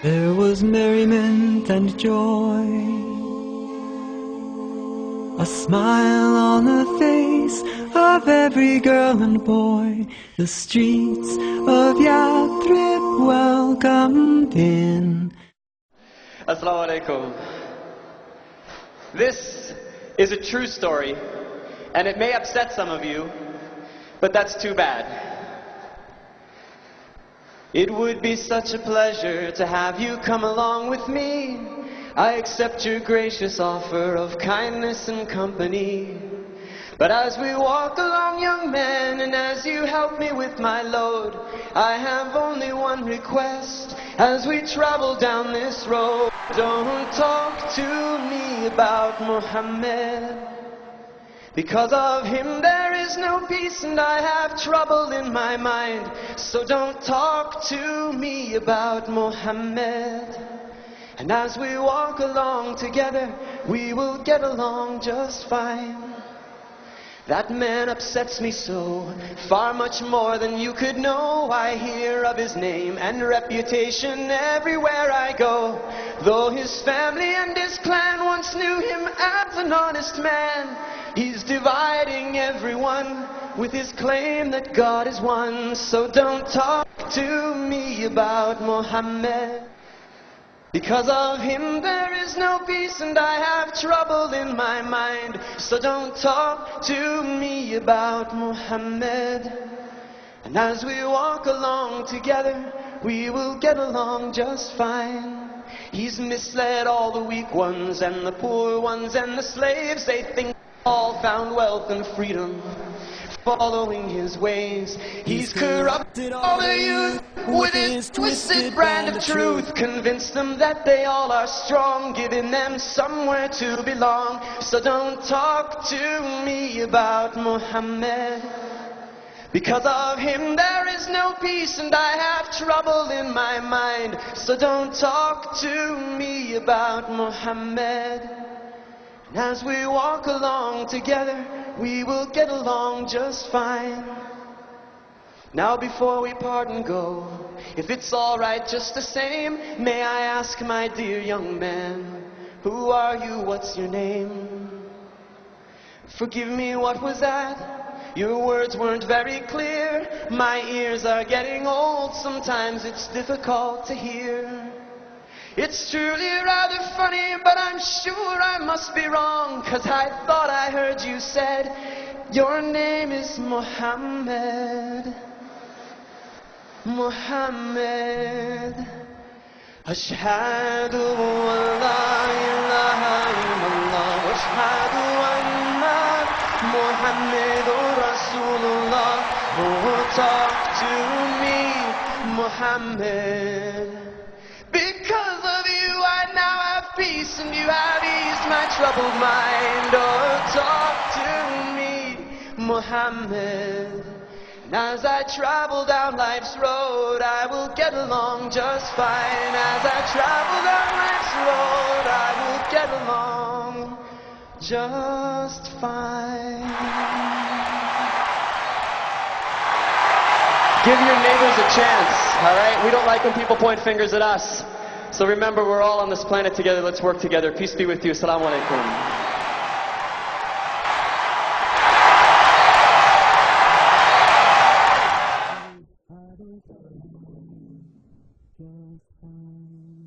There was merriment and joy, a smile on the face of every girl and boy. The streets of Yathrib welcomed in. Assalamu alaikum. This is a true story, and it may upset some of you, but that's too bad. It would be such a pleasure to have you come along with me. I accept your gracious offer of kindness and company. But as we walk along, young man, and as you help me with my load, I have only one request as we travel down this road. Don't talk to me about Muhammad. Because of him there is no peace and I have trouble in my mind. So don't talk to me about Muhammad. And as we walk along together, we will get along just fine. That man upsets me so, far much more than you could know. I hear of his name and reputation everywhere I go. Though his family and his clan once knew him as an honest man, he's dividing everyone with his claim that God is one. So don't talk to me about Muhammad. Because of him there is no peace and I have trouble in my mind. So don't talk to me about Muhammad. And as we walk along together, we will get along just fine. He's misled all the weak ones and the poor ones and the slaves. They think all found wealth and freedom following his ways. He's corrupted all the youth with his twisted brand of truth. Convinced them that they all are strong, giving them somewhere to belong. So don't talk to me about Muhammad. Because of him there is no peace and I have trouble in my mind. So don't talk to me about Muhammad. And as we walk along together, we will get along just fine. Now before we part and go, if it's alright just the same, may I ask, my dear young man, who are you, what's your name? Forgive me, what was that? Your words weren't very clear. My ears are getting old, sometimes it's difficult to hear. It's truly rather funny, but I'm sure I must be wrong, 'cause I thought I heard you said your name is Muhammad. Muhammad. Ashhadu an la ilaha illallah wa ashhadu anna Muhammadur Rasulullah. Oh, talk to me, Muhammad. Because of you I now have peace and you have eased my troubled mind. Oh, talk to me, Muhammad. And as I travel down life's road, I will get along just fine. As I travel down life's road, I will get along just fine. Give your neighbors a chance, all right? We don't like when people point fingers at us. So remember, we're all on this planet together. Let's work together. Peace be with you. Assalamu alaikum. Just fine.